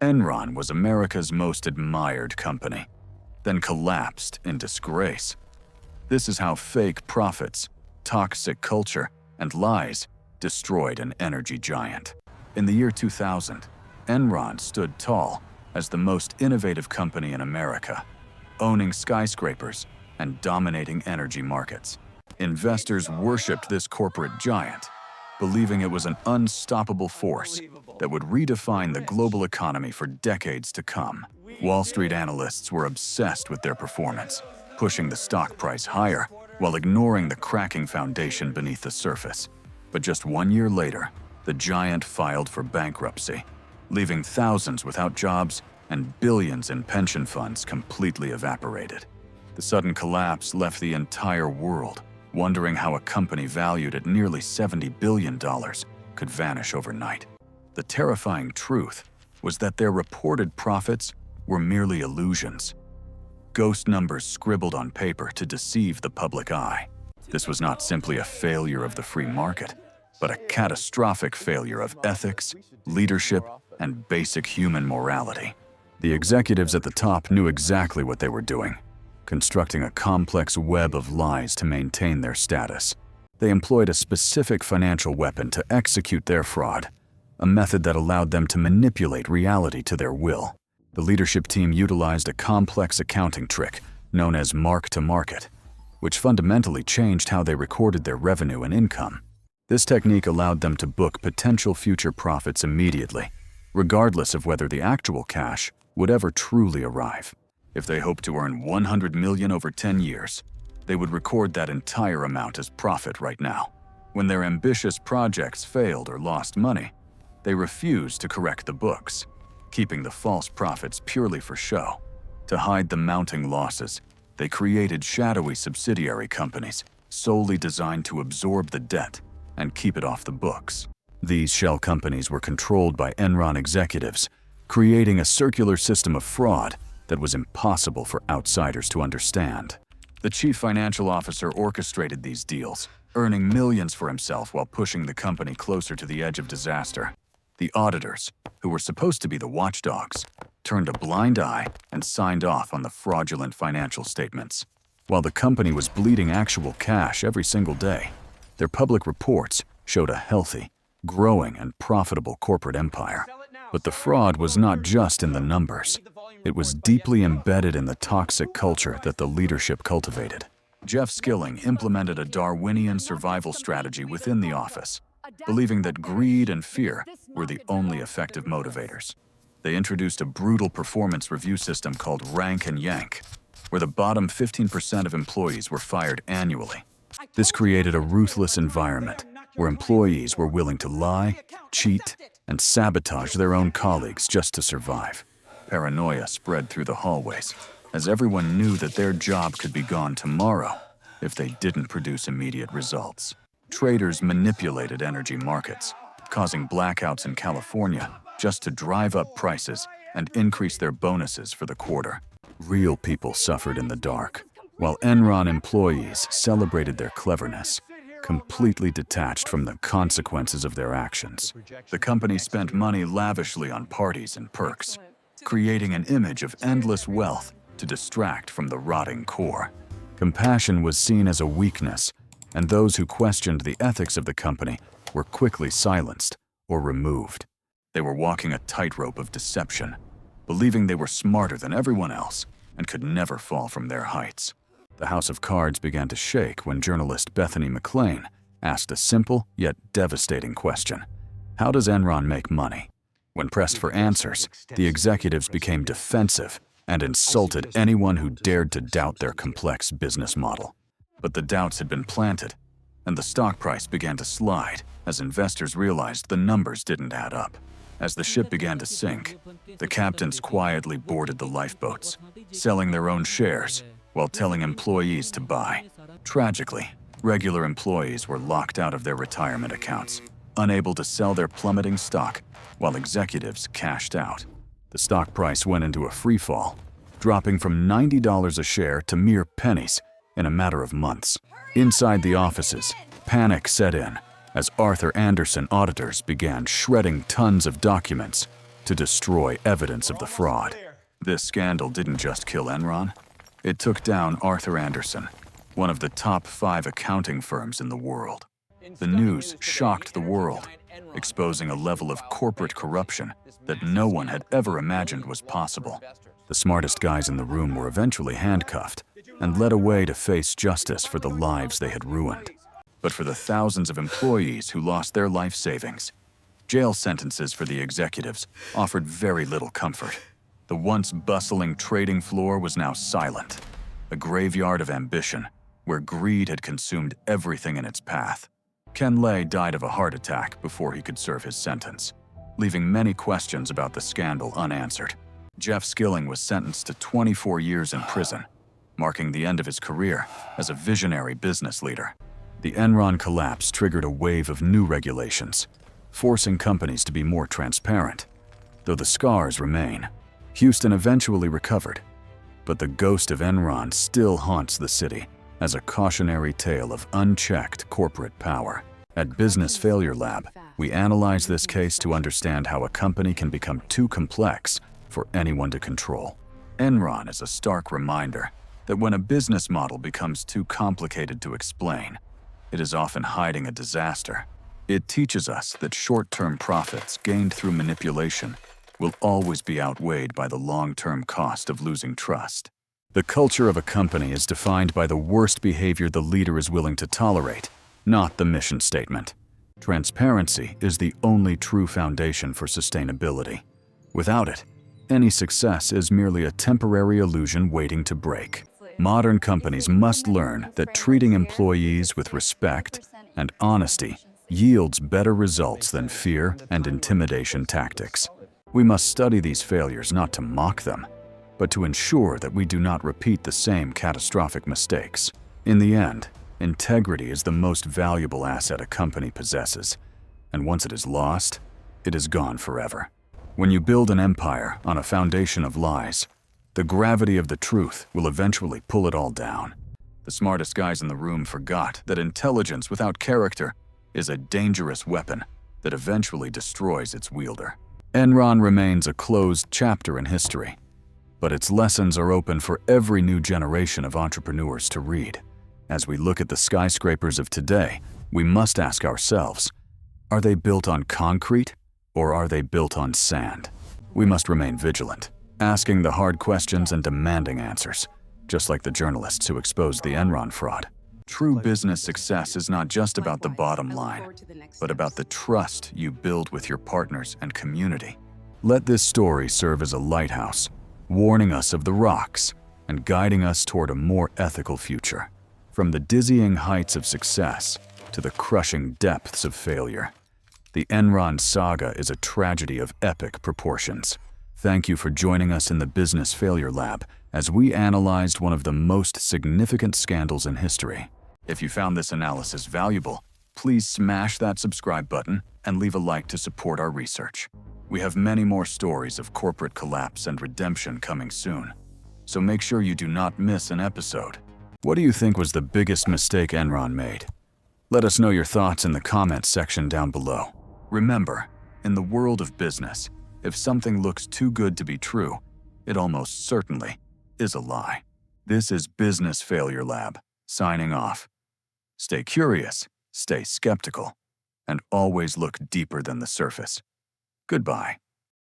Enron was America's most admired company, then collapsed in disgrace. This is how fake profits, toxic culture, and lies destroyed an energy giant. In the year 2000, Enron stood tall as the most innovative company in America, owning skyscrapers and dominating energy markets. Investors worshipped this corporate giant, believing it was an unstoppable force that would redefine the global economy for decades to come. Wall Street analysts were obsessed with their performance, pushing the stock price higher while ignoring the cracking foundation beneath the surface. But just 1 year later, the giant filed for bankruptcy, leaving thousands without jobs and billions in pension funds completely evaporated. The sudden collapse left the entire world wondering how a company valued at nearly $70 billion could vanish overnight. The terrifying truth was that their reported profits were merely illusions, ghost numbers scribbled on paper to deceive the public eye. This was not simply a failure of the free market, but a catastrophic failure of ethics, leadership, and basic human morality. The executives at the top knew exactly what they were doing, constructing a complex web of lies to maintain their status. They employed a specific financial weapon to execute their fraud, a method that allowed them to manipulate reality to their will. The leadership team utilized a complex accounting trick known as mark-to-market, which fundamentally changed how they recorded their revenue and income. This technique allowed them to book potential future profits immediately, regardless of whether the actual cash would ever truly arrive. If they hoped to earn $100 million over 10 years, they would record that entire amount as profit right now. When their ambitious projects failed or lost money, they refused to correct the books, keeping the false profits purely for show. To hide the mounting losses, they created shadowy subsidiary companies solely designed to absorb the debt and keep it off the books. These shell companies were controlled by Enron executives, creating a circular system of fraud that was impossible for outsiders to understand. The chief financial officer orchestrated these deals, earning millions for himself while pushing the company closer to the edge of disaster. The auditors, who were supposed to be the watchdogs, turned a blind eye and signed off on the fraudulent financial statements. While the company was bleeding actual cash every single day, their public reports showed a healthy, growing, and profitable corporate empire. But the fraud was not just in the numbers. It was deeply embedded in the toxic culture that the leadership cultivated. Jeff Skilling implemented a Darwinian survival strategy within the office, believing that greed and fear were the only effective motivators. They introduced a brutal performance review system called Rank and Yank, where the bottom 15% of employees were fired annually. This created a ruthless environment where employees were willing to lie, cheat, and sabotage their own colleagues just to survive. Paranoia spread through the hallways, as everyone knew that their job could be gone tomorrow if they didn't produce immediate results. Traders manipulated energy markets, causing blackouts in California just to drive up prices and increase their bonuses for the quarter. Real people suffered in the dark, while Enron employees celebrated their cleverness, completely detached from the consequences of their actions. The company spent money lavishly on parties and perks, creating an image of endless wealth to distract from the rotting core. Compassion was seen as a weakness, and those who questioned the ethics of the company were quickly silenced or removed. They were walking a tightrope of deception, believing they were smarter than everyone else and could never fall from their heights. The house of cards began to shake when journalist Bethany McLean asked a simple yet devastating question. How does Enron make money? When pressed for answers, the executives became defensive and insulted anyone who dared to doubt their complex business model. But the doubts had been planted, and the stock price began to slide as investors realized the numbers didn't add up. As the ship began to sink, the captains quietly boarded the lifeboats, selling their own shares while telling employees to buy. Tragically, regular employees were locked out of their retirement accounts, unable to sell their plummeting stock, while executives cashed out. The stock price went into a free fall, dropping from $90 a share to mere pennies in a matter of months. Inside the offices, panic set in as Arthur Andersen auditors began shredding tons of documents to destroy evidence of the fraud. This scandal didn't just kill Enron. It took down Arthur Andersen, one of the top 5 accounting firms in the world. The news shocked the world, exposing a level of corporate corruption that no one had ever imagined was possible. The smartest guys in the room were eventually handcuffed and led away to face justice for the lives they had ruined. But for the thousands of employees who lost their life savings, jail sentences for the executives offered very little comfort. The once bustling trading floor was now silent, a graveyard of ambition where greed had consumed everything in its path. Ken Lay died of a heart attack before he could serve his sentence, leaving many questions about the scandal unanswered. Jeff Skilling was sentenced to 24 years in prison, marking the end of his career as a visionary business leader. The Enron collapse triggered a wave of new regulations, forcing companies to be more transparent. Though the scars remain, Houston eventually recovered, but the ghost of Enron still haunts the city as a cautionary tale of unchecked corporate power. At Business Failure Lab, we analyze this case to understand how a company can become too complex for anyone to control. Enron is a stark reminder that when a business model becomes too complicated to explain, it is often hiding a disaster. It teaches us that short-term profits gained through manipulation will always be outweighed by the long-term cost of losing trust. The culture of a company is defined by the worst behavior the leader is willing to tolerate, not the mission statement. Transparency is the only true foundation for sustainability. Without it, any success is merely a temporary illusion waiting to break. Modern companies must learn that treating employees with respect and honesty yields better results than fear and intimidation tactics. We must study these failures not to mock them, but to ensure that we do not repeat the same catastrophic mistakes. In the end, integrity is the most valuable asset a company possesses, and once it is lost, it is gone forever. When you build an empire on a foundation of lies, the gravity of the truth will eventually pull it all down. The smartest guys in the room forgot that intelligence without character is a dangerous weapon that eventually destroys its wielder. Enron remains a closed chapter in history, but its lessons are open for every new generation of entrepreneurs to read. As we look at the skyscrapers of today, we must ask ourselves, are they built on concrete or are they built on sand? We must remain vigilant, asking the hard questions and demanding answers, just like the journalists who exposed the Enron fraud. True business success is not just about the bottom line, but about the trust you build with your partners and community. Let this story serve as a lighthouse, warning us of the rocks and guiding us toward a more ethical future. From the dizzying heights of success to the crushing depths of failure, the Enron saga is a tragedy of epic proportions. Thank you for joining us in the Business Failure Lab as we analyzed one of the most significant scandals in history. If you found this analysis valuable, please smash that subscribe button and leave a like to support our research. We have many more stories of corporate collapse and redemption coming soon, so make sure you do not miss an episode. What do you think was the biggest mistake Enron made? Let us know your thoughts in the comments section down below. Remember, in the world of business, if something looks too good to be true, it almost certainly is a lie. This is Business Failure Lab, signing off. Stay curious, stay skeptical, and always look deeper than the surface. Goodbye.